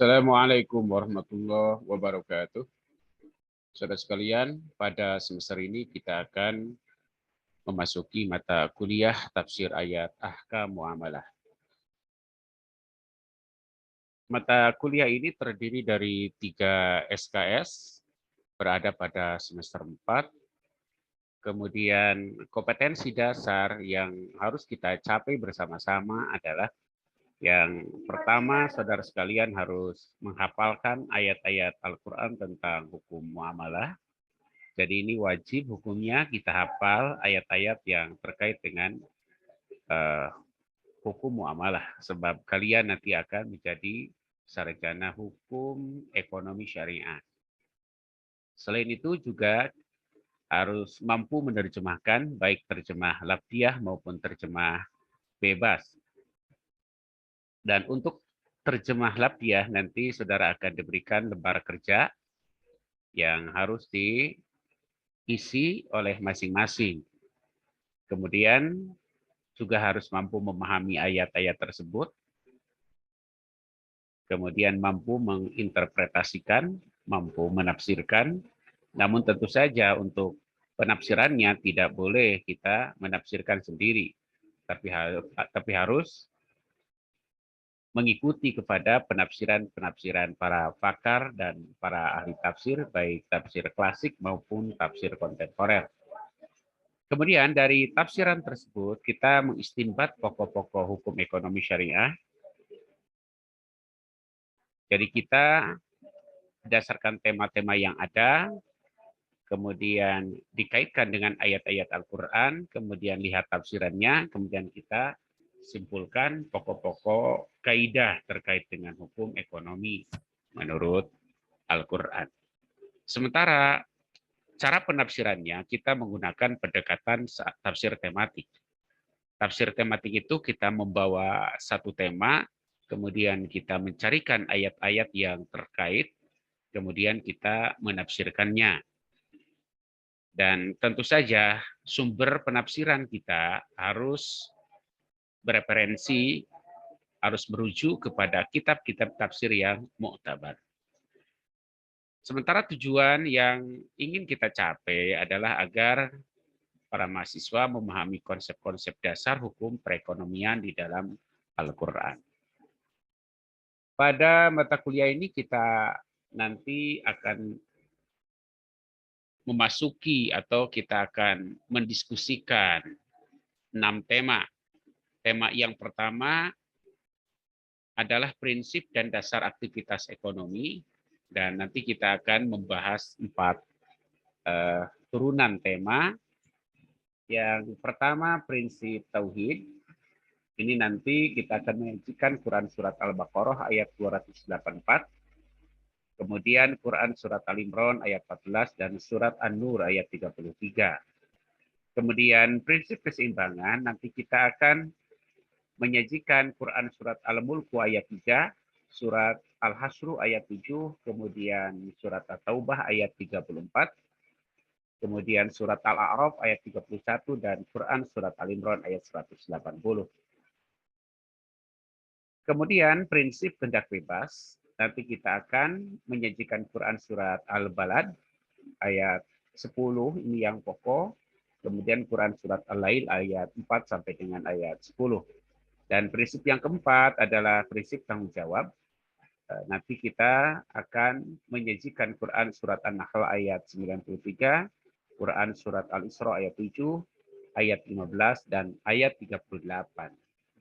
Assalamualaikum warahmatullahi wabarakatuh. Saudara sekalian, pada semester ini kita akan memasuki mata kuliah tafsir ayat Ahkam Muamalah. Mata kuliah ini terdiri dari 3 SKS, berada pada semester 4. Kemudian kompetensi dasar yang harus kita capai bersama-sama adalah yang pertama, saudara sekalian harus menghafalkan ayat-ayat Al-Quran tentang hukum muamalah. Jadi ini wajib hukumnya kita hafal ayat-ayat yang terkait dengan uh, hukum muamalah. Sebab kalian nanti akan menjadi sarjana hukum ekonomi syariah. Selain itu juga harus mampu menerjemahkan baik terjemah lafziah maupun terjemah bebas. Dan untuk terjemah lafziah nanti saudara akan diberikan lembar kerja yang harus diisi oleh masing-masing. Kemudian juga harus mampu memahami ayat-ayat tersebut, kemudian mampu menginterpretasikan, mampu menafsirkan, namun tentu saja untuk penafsirannya tidak boleh kita menafsirkan sendiri, tapi harus mengikuti kepada penafsiran-penafsiran para pakar dan para ahli tafsir, baik tafsir klasik maupun tafsir kontemporer. Kemudian dari tafsiran tersebut kita mengistinbat pokok-pokok hukum ekonomi syariah. Jadi kita berdasarkan tema-tema yang ada, kemudian dikaitkan dengan ayat-ayat Al-Quran, kemudian lihat tafsirannya, kemudian kita simpulkan pokok-pokok kaidah terkait dengan hukum ekonomi menurut Al-Quran. Sementara cara penafsirannya kita menggunakan pendekatan tafsir tematik. Tafsir tematik itu kita membawa satu tema, kemudian kita mencarikan ayat-ayat yang terkait, kemudian kita menafsirkannya. Dan tentu saja sumber penafsiran kita harus bereferensi, harus merujuk kepada kitab-kitab tafsir yang muktabar. Sementara tujuan yang ingin kita capai adalah agar para mahasiswa memahami konsep-konsep dasar hukum perekonomian di dalam Al-Quran. Pada mata kuliah ini kita nanti akan memasuki atau kita akan mendiskusikan 6 tema. Tema yang pertama adalah prinsip dan dasar aktivitas ekonomi, dan nanti kita akan membahas 4 turunan tema. Yang pertama prinsip tauhid. Ini nanti kita akan menyajikan Quran surat Al-Baqarah ayat 284. Kemudian Quran surat Al-Imran ayat 14 dan surat An-Nur ayat 33. Kemudian prinsip keseimbangan nanti kita akan menyajikan Quran surat Al-Mulk ayat 3, surat Al-Hasru ayat 7, kemudian surat At-Taubah ayat 34, kemudian surat Al-A'raf ayat 31 dan Quran surat Al-Imran ayat 180. Kemudian prinsip kehendak bebas, nanti kita akan menyajikan Quran surat Al-Balad ayat 10, ini yang pokok. Kemudian Quran surat Al-Lail ayat 4 sampai dengan ayat 10. Dan prinsip yang keempat adalah prinsip tanggung jawab. Nanti kita akan menyajikan Quran surat An-Nahl ayat 93, Quran surat Al-Isra ayat 7, ayat 15, dan ayat 38.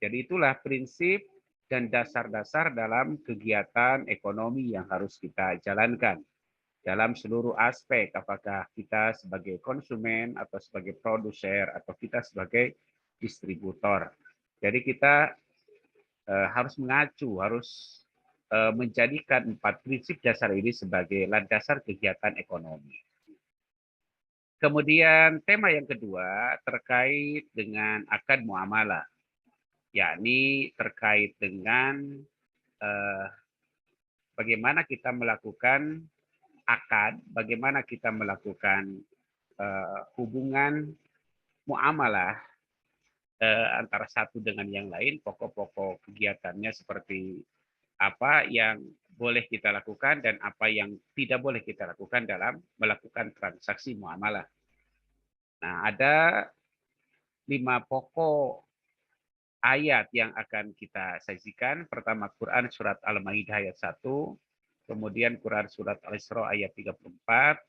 Jadi itulah prinsip dan dasar-dasar dalam kegiatan ekonomi yang harus kita jalankan dalam seluruh aspek, apakah kita sebagai konsumen atau sebagai produser atau kita sebagai distributor. Jadi kita harus mengacu, harus menjadikan 4 prinsip dasar ini sebagai landasan kegiatan ekonomi. Kemudian tema yang kedua terkait dengan akad muamalah, yakni terkait dengan bagaimana kita melakukan akad, bagaimana kita melakukan hubungan muamalah antara satu dengan yang lain, pokok-pokok kegiatannya seperti apa yang boleh kita lakukan dan apa yang tidak boleh kita lakukan dalam melakukan transaksi muamalah. Nah, ada 5 pokok ayat yang akan kita sajikan. Pertama, Quran surat Al-Maidah ayat 1, kemudian Quran surat Al-Isra ayat 34,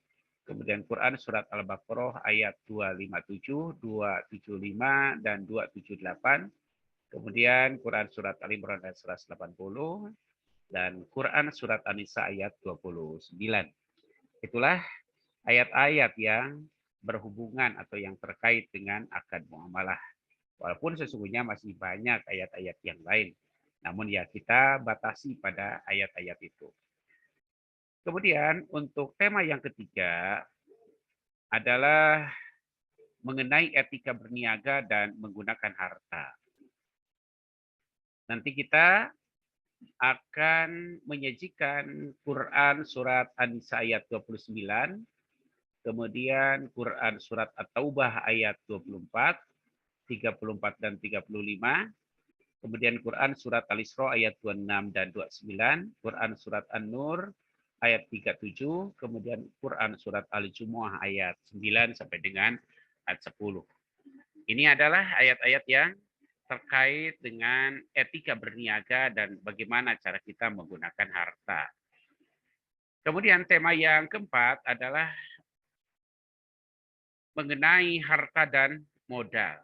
kemudian Quran surat Al-Baqarah ayat 257, 275, dan 278, kemudian Quran surat Al-Imran ayat 180, dan Quran surat An-Nisa ayat 29. Itulah ayat-ayat yang berhubungan atau yang terkait dengan akad muamalah. Walaupun sesungguhnya masih banyak ayat-ayat yang lain. Namun ya kita batasi pada ayat-ayat itu. Kemudian untuk tema yang ketiga adalah mengenai etika berniaga dan menggunakan harta. Nanti kita akan menyajikan Quran surat An-Nisa ayat 29, kemudian Quran surat At-Taubah ayat 24, 34 dan 35, kemudian Quran surat Al-Isra ayat 26 dan 29, Quran surat An-Nur ayat 37, kemudian Quran surat Al-Jumu'ah ayat 9 sampai dengan ayat 10. Ini adalah ayat-ayat yang terkait dengan etika berniaga dan bagaimana cara kita menggunakan harta. Kemudian tema yang keempat adalah mengenai harta dan modal.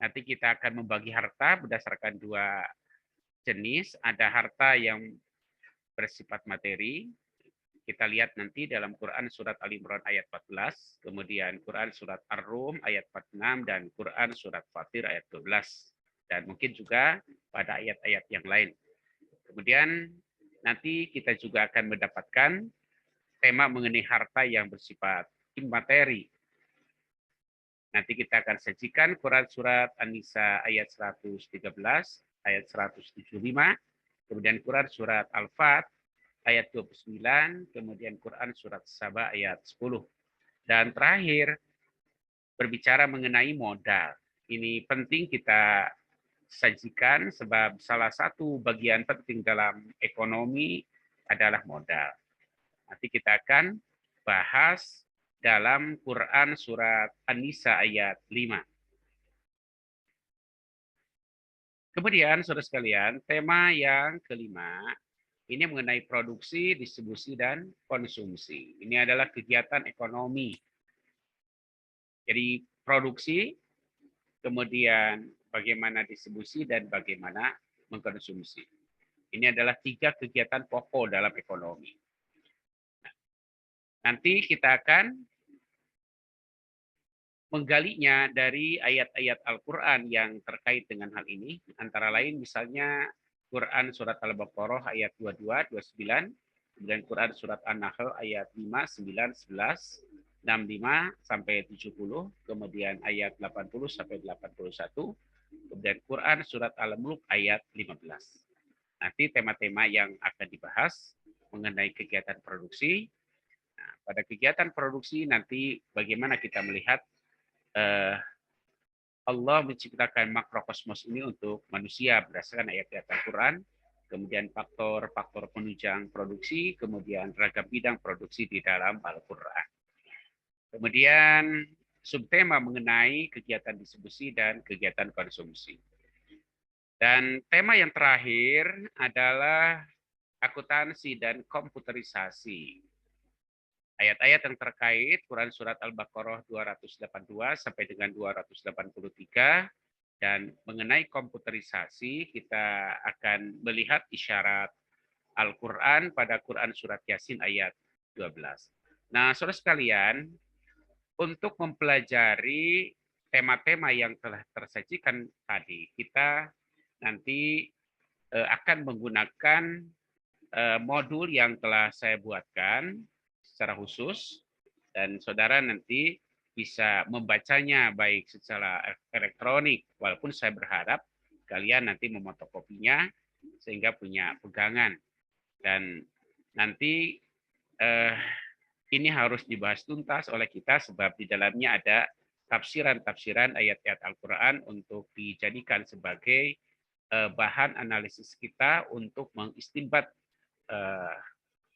Nanti kita akan membagi harta berdasarkan 2 jenis. Ada harta yang bersifat materi. Kita lihat nanti dalam Quran surat Al-Imran ayat 14, kemudian Quran surat Ar-Rum ayat 46, dan Quran surat Fatir ayat 12. Dan mungkin juga pada ayat-ayat yang lain. Kemudian nanti kita juga akan mendapatkan tema mengenai harta yang bersifat imateri. Nanti kita akan sajikan Quran surat An-Nisa ayat 113, ayat 175, kemudian Quran surat Al-Fat ayat 29, kemudian Quran surat Saba ayat 10. Dan terakhir, berbicara mengenai modal. Ini penting kita sajikan sebab salah satu bagian penting dalam ekonomi adalah modal. Nanti kita akan bahas dalam Quran surat An-Nisa ayat 5. Kemudian, saudara sekalian, tema yang kelima, ini mengenai produksi, distribusi, dan konsumsi. Ini adalah kegiatan ekonomi. Jadi produksi, kemudian bagaimana distribusi, dan bagaimana mengkonsumsi. Ini adalah 3 kegiatan pokok dalam ekonomi. Nanti kita akan menggalinya dari ayat-ayat Al-Quran yang terkait dengan hal ini. Antara lain misalnya Quran surat Al-Baqarah ayat 22, 29, kemudian Quran surat An-Nahl ayat 5, 9, 11, 65 sampai 70, kemudian ayat 80 sampai 81, kemudian Quran surat Al-Mulk ayat 15. Nanti tema-tema yang akan dibahas mengenai kegiatan produksi. Nah, pada kegiatan produksi nanti bagaimana kita melihat Allah menciptakan makrokosmos ini untuk manusia berdasarkan ayat-ayat Al-Quran, kemudian faktor-faktor penunjang produksi, kemudian ragam bidang produksi di dalam Al-Quran. Kemudian subtema mengenai kegiatan distribusi dan kegiatan konsumsi. Dan tema yang terakhir adalah akuntansi dan komputerisasi. Ayat-ayat yang terkait Quran surat Al-Baqarah 282 sampai dengan 283, dan mengenai komputerisasi kita akan melihat isyarat Al-Quran pada Quran surat Yasin ayat 12. Nah, saudara sekalian, untuk mempelajari tema-tema yang telah tersajikan tadi, kita nanti akan menggunakan modul yang telah saya buatkan secara khusus, dan saudara nanti bisa membacanya baik secara elektronik, walaupun saya berharap kalian nanti memotokopinya sehingga punya pegangan. Dan nanti ini harus dibahas tuntas oleh kita sebab di dalamnya ada tafsiran-tafsiran ayat-ayat Al-Quran untuk dijadikan sebagai bahan analisis kita untuk mengistinbat eh,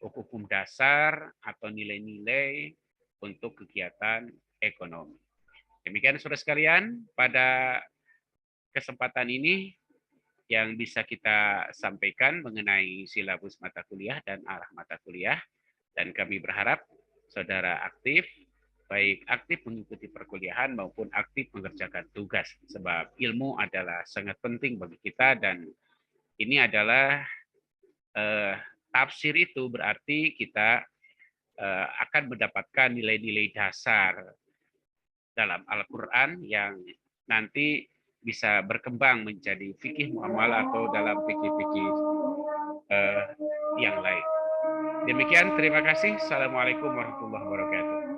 hukum dasar atau nilai-nilai untuk kegiatan ekonomi. Demikian saudara sekalian, pada kesempatan ini yang bisa kita sampaikan mengenai silabus mata kuliah dan arah mata kuliah. Dan kami berharap saudara aktif, baik aktif mengikuti perkuliahan maupun aktif mengerjakan tugas. Sebab ilmu adalah sangat penting bagi kita dan ini adalah tafsir itu berarti kita akan mendapatkan nilai-nilai dasar dalam Al-Quran yang nanti bisa berkembang menjadi fikih muamalah atau dalam fikih-fikih yang lain. Demikian, terima kasih. Assalamualaikum warahmatullahi wabarakatuh.